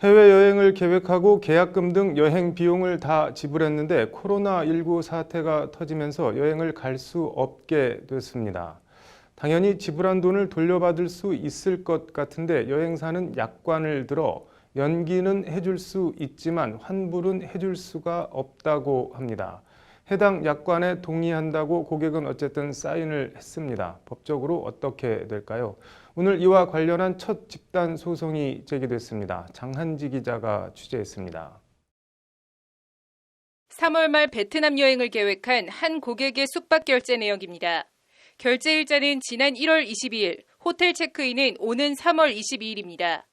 해외여행을 계획하고 계약금 등 여행 비용을 다 지불했는데 코로나19 사태가 터지면서 여행을 갈 수 없게 됐습니다. 당연히 지불한 돈을 돌려받을 수 있을 것 같은데 여행사는 약관을 들어 연기는 해줄 수 있지만 환불은 해줄 수가 없다고 합니다. 해당 약관에 동의한다고 고객은 어쨌든 사인을 했습니다. 법적으로 어떻게 될까요? 오늘 이와 관련한 첫 집단 소송이 제기됐습니다. 장한지 기자가 취재했습니다. 3월 말 베트남 여행을 계획한 한 고객의 숙박 결제 내역입니다. 결제 일자는 지난 1월 22일, 호텔 체크인은 오는 3월 22일입니다.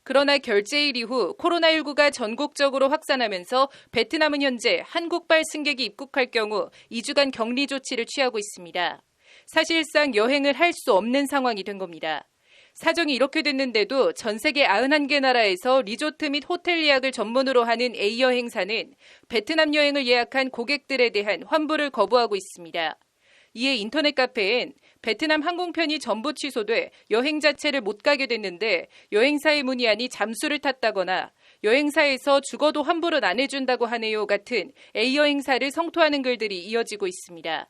그러나 결제일 이후 코로나19가 전국적으로 확산하면서 베트남은 현재 한국발 승객이 입국할 경우 2주간 격리 조치를 취하고 있습니다. 사실상 여행을 할 수 없는 상황이 된 겁니다. 사정이 이렇게 됐는데도 전 세계 91개 나라에서 리조트 및 호텔 예약을 전문으로 하는 A여행사는 베트남 여행을 예약한 고객들에 대한 환불을 거부하고 있습니다. 이에 인터넷 카페엔 베트남 항공편이 전부 취소돼 여행 자체를 못 가게 됐는데 여행사에 문의하니 잠수를 탔다거나 여행사에서 죽어도 환불은 안 해준다고 하네요 같은 A여행사를 성토하는 글들이 이어지고 있습니다.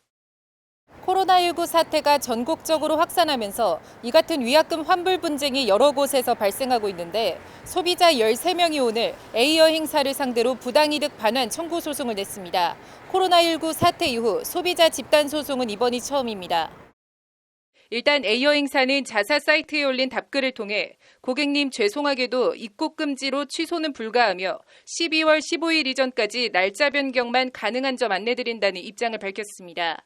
코로나19 사태가 전국적으로 확산하면서 이 같은 위약금 환불 분쟁이 여러 곳에서 발생하고 있는데 소비자 13명이 오늘 A여행사를 상대로 부당이득 반환 청구 소송을 냈습니다. 코로나19 사태 이후 소비자 집단 소송은 이번이 처음입니다. 일단 A여행사는 자사 사이트에 올린 답글을 통해 고객님 죄송하게도 입국 금지로 취소는 불가하며 12월 15일 이전까지 날짜 변경만 가능한 점 안내드린다는 입장을 밝혔습니다.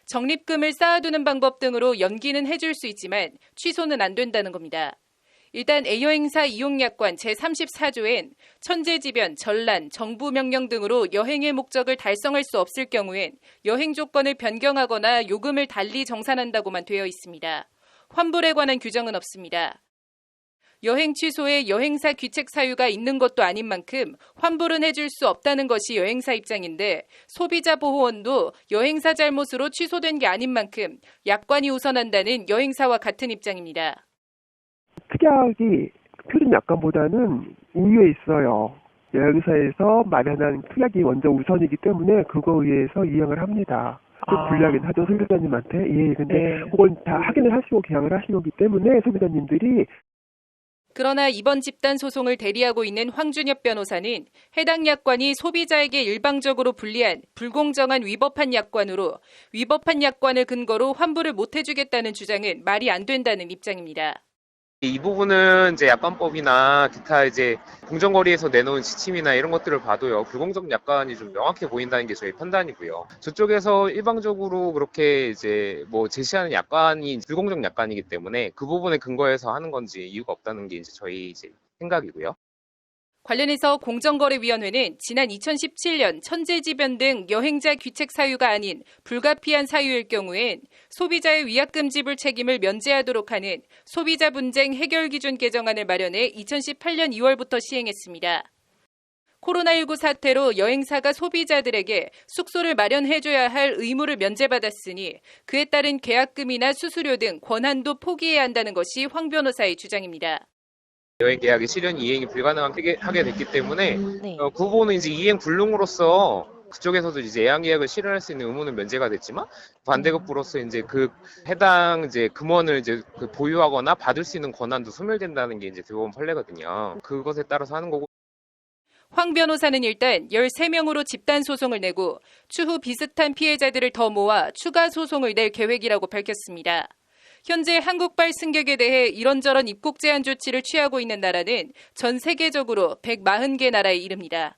적립금을 쌓아두는 방법 등으로 연기는 해줄 수 있지만 취소는 안 된다는 겁니다. 일단 A여행사 이용약관 제34조엔 천재지변, 전란, 정부 명령 등으로 여행의 목적을 달성할 수 없을 경우엔 여행 조건을 변경하거나 요금을 달리 정산한다고만 되어 있습니다. 환불에 관한 규정은 없습니다. 여행 취소에 여행사 귀책 사유가 있는 것도 아닌 만큼 환불은 해줄 수 없다는 것이 여행사 입장인데 소비자 보호원도 여행사 잘못으로 취소된 게 아닌 만큼 약관이 우선한다는 여행사와 같은 입장입니다. 특약이 표준 약관보다는 우위에 있어요. 여행사에서 마련한 특약이 먼저 우선이기 때문에 그거에 의해서 이행을 합니다. 좀 불리하긴 하죠, 소비자님한테. 예, 근데 그건 다 확인을 하시고 계약을 하신 거기 때문에 소비자님들이. 그러나 이번 집단 소송을 대리하고 있는 황준엽 변호사는 해당 약관이 소비자에게 일방적으로 불리한 불공정한 위법한 약관으로 위법한 약관을 근거로 환불을 못 해주겠다는 주장은 말이 안 된다는 입장입니다. 이 부분은 이제 약관법이나 기타 이제 공정거리에서 내놓은 지침이나 이런 것들을 봐도요, 불공정 약관이 좀 명확해 보인다는 게 저희 판단이고요. 저쪽에서 일방적으로 그렇게 이제 뭐 제시하는 약관이 불공정 약관이기 때문에 그 부분에 근거해서 하는 건지 이유가 없다는 게 이제 저희 이제 생각이고요. 관련해서 공정거래위원회는 지난 2017년 천재지변 등 여행자 귀책 사유가 아닌 불가피한 사유일 경우엔 소비자의 위약금 지불 책임을 면제하도록 하는 소비자 분쟁 해결 기준 개정안을 마련해 2018년 2월부터 시행했습니다. 코로나19 사태로 여행사가 소비자들에게 숙소를 마련해줘야 할 의무를 면제받았으니 그에 따른 계약금이나 수수료 등 권한도 포기해야 한다는 것이 황 변호사의 주장입니다. 여행 계약의 실현 이행이 불가능하게 하게 됐기 때문에 그 부분은 이제 이행 불능으로서 그쪽에서도 이제 예약 계약을 실현할 수 있는 의무는 면제가 됐지만 반대급부로서 이제 그 해당 이제 금원을 이제 그 보유하거나 받을 수 있는 권한도 소멸된다는 게 이제 대법원 판례거든요. 그것에 따라서 하는 거고. 황 변호사는 일단 13명으로 집단 소송을 내고 추후 비슷한 피해자들을 더 모아 추가 소송을 낼 계획이라고 밝혔습니다. 현재 한국발 승객에 대해 이런저런 입국 제한 조치를 취하고 있는 나라는 전 세계적으로 140개 나라에 이릅니다.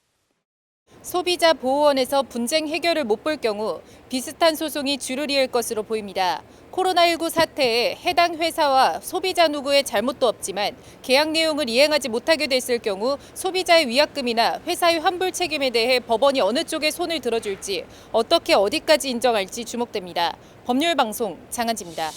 소비자 보호원에서 분쟁 해결을 못 볼 경우 비슷한 소송이 줄을 이을 것으로 보입니다. 코로나19 사태에 해당 회사와 소비자 누구의 잘못도 없지만 계약 내용을 이행하지 못하게 됐을 경우 소비자의 위약금이나 회사의 환불 책임에 대해 법원이 어느 쪽에 손을 들어줄지 어떻게 어디까지 인정할지 주목됩니다. 법률방송 장한지입니다.